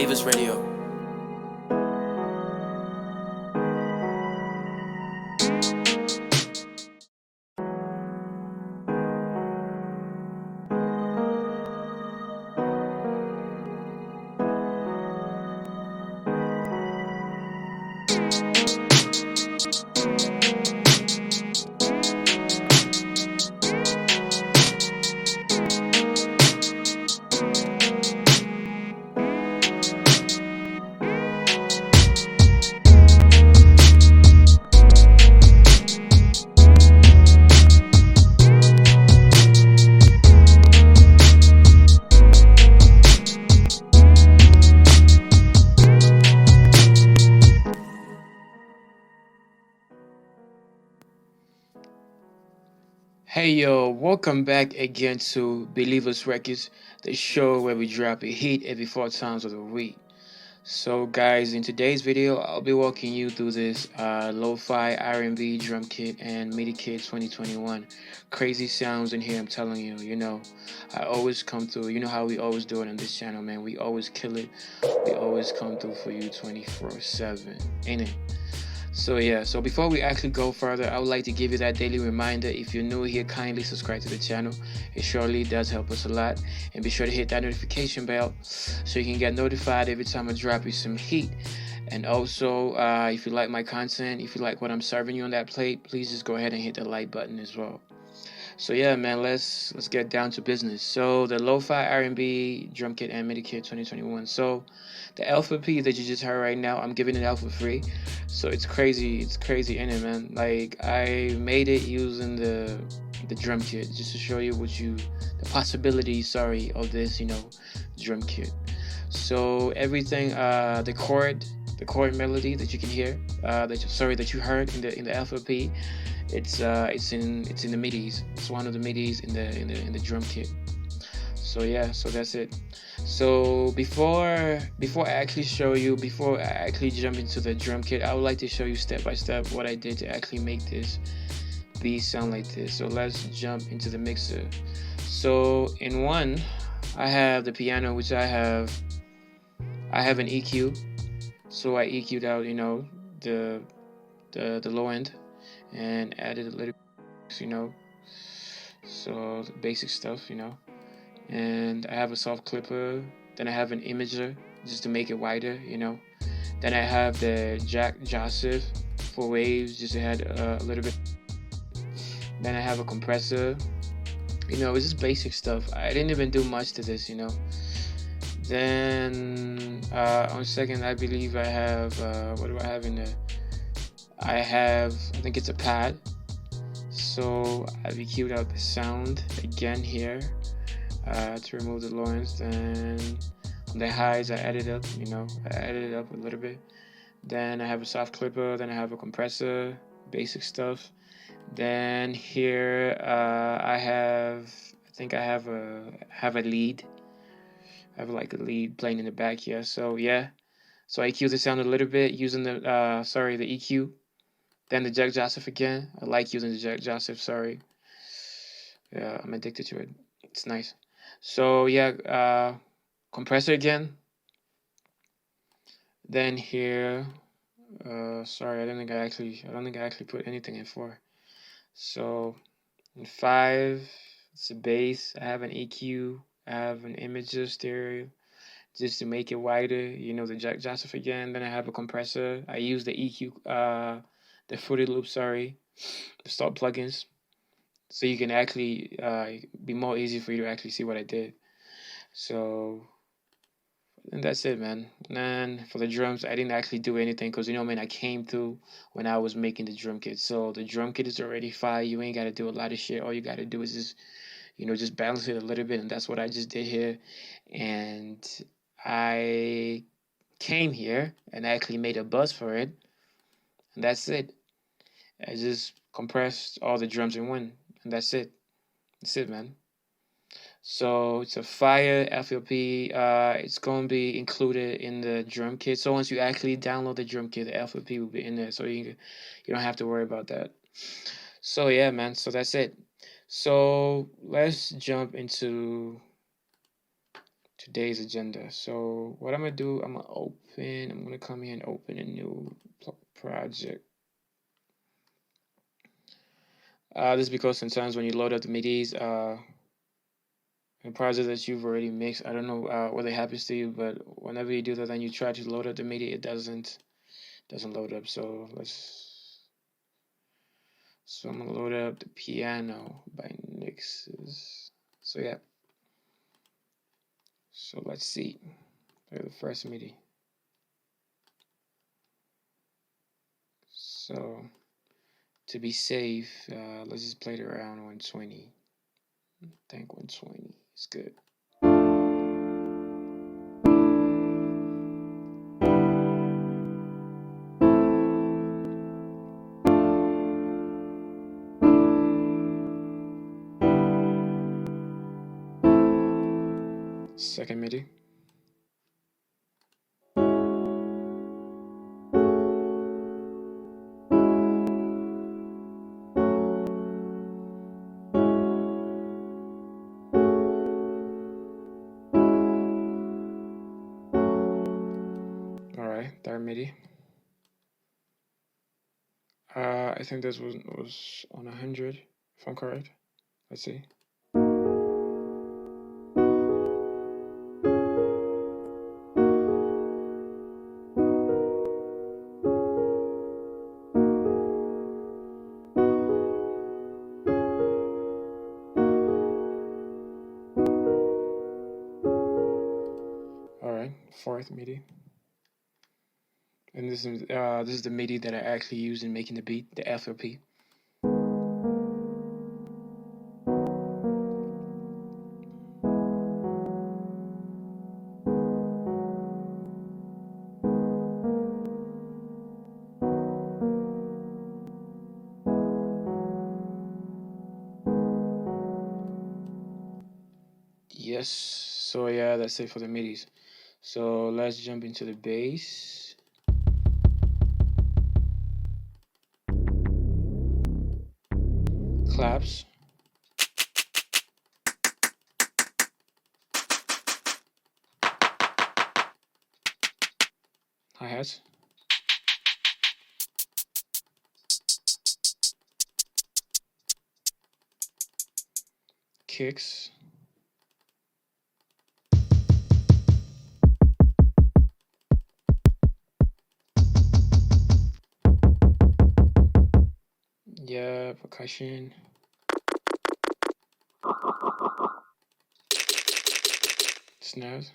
Believers Radio. Hey yo, welcome back again to Believers Records, the show where we drop a hit every 4 times of the week. So guys, in today's video, I'll be walking you through this lo-fi Rnb drum kit and Midi kit 2021. Crazy sounds in here, I'm telling you. I always come through. You know how we always do it on this channel, man. We always kill it. We always come through for you 24/7, ain't it? So before we actually go further, I would like to give you that daily reminder. If you're new here, kindly subscribe to the channel. It surely does help us a lot. And be sure to hit that notification bell so you can get notified every time I drop you some heat. And also, if you like my content, if you like what I'm serving you on that plate, please just go ahead and hit the like button as well. So yeah, man, let's get down to business. So the lo-fi R&B drum kit and Midi kit 2021. So the alpha P that you just heard right now, I'm giving it out for free. So it's crazy in it, man. Like, I made it using the drum kit just to show you the possibilities, of this, drum kit. So everything, the chord melody that you can hear, that you heard in the alpha P, it's in the Midis. It's one of the Midis in the drum kit. So yeah, so that's it. So before I actually jump into the drum kit, I would like to show you step by step what I did to actually make this beat sound like this. So let's jump into the mixer. So in one, I have the piano, which I have an EQ. So I EQ'd out, the low end and added a little, so the basic stuff, and I have a soft clipper. Then I have an imager just to make it wider, Then I have the Jack Joseph for waves just to add a little bit. Then I have a compressor, it's just basic stuff. I didn't even do much to this, Then on second, I believe I have what do I have in there? I think it's a pad. So I've EQ'd out the sound again here to remove the low ends. Then on the highs, I added up a little bit. Then I have a soft clipper. Then I have a compressor, basic stuff. Then here I have a lead. I have like a lead playing in the back here. So yeah, so I EQ the sound a little bit using the EQ. Then the Jack Joseph again. I like using the Jack Joseph, Yeah, I'm addicted to it. It's nice. So yeah, compressor again. Then here, I don't think I actually put anything in 4. So in 5, it's a bass. I have an EQ. I have an imager stereo just to make it wider. The Jack Joseph again. Then I have a compressor. I use the EQ, the Fruity Loop, the stop plugins, so you can actually be more easy for you to actually see what I did. So, and that's it, man. And then for the drums, I didn't actually do anything because I came through when I was making the drum kit. So the drum kit is already fire. You ain't got to do a lot of shit. All you got to do is just balance it a little bit, and that's what I just did here. And I came here and actually made a buzz for it, and that's it. I just compressed all the drums in one, and that's it. That's it, man. So it's a fire FLP. It's going to be included in the drum kit. So once you actually download the drum kit, the FLP will be in there, so you don't have to worry about that. So yeah, man. So that's it. So let's jump into today's agenda. So what I'm gonna do, I'm gonna come here and open a new project. This is because sometimes when you load up the Midis, the project that you've already mixed, I don't know what happens to you, but whenever you do that and you try to load up the Midi, it doesn't load up. So I'm gonna load up the piano by Nix's. So yeah. So let's see. Play the first Midi. So to be safe, let's just play it around 120. I think 120 is good. Second Midi. Alright, third Midi. I think this was on 100, if I'm correct. Let's see. Alright, fourth Midi. And this is the Midi that I actually use in making the beat, the FLP. Yes, so yeah, that's it for the Midis. So let's jump into the bass. Claps. Hi-hats. Kicks. Yeah, percussion. Snares.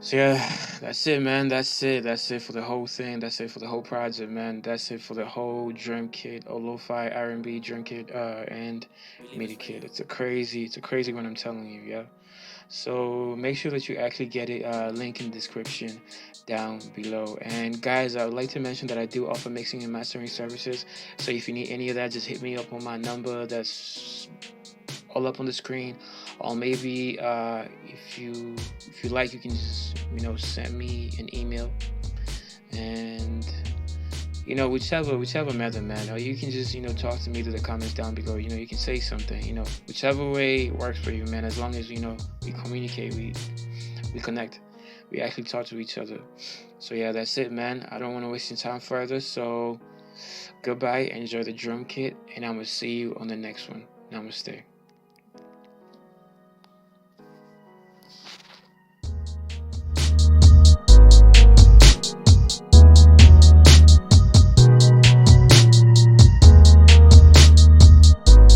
So yeah, that's it, man. That's it. That's it for the whole thing. That's it for the whole project, man. That's it for the whole drum kit, or lo-fi Rnb drum kit, and Midi kit. It's a crazy one. I'm telling you, yeah. So make sure that you actually get it. Link in the description down below. And guys, I would like to mention that I do offer mixing and mastering services. So if you need any of that, just hit me up on my number. That's all up on the screen, or maybe if you like, you can just send me an email, and whichever method, man, or you can just talk to me through the comments down below. You can say something, whichever way works for you, man. As long as we communicate, we connect, we actually talk to each other. So yeah, that's it, man. I don't want to waste your time further, so goodbye, enjoy the drum kit, and I'm gonna see you on the next one. Namaste.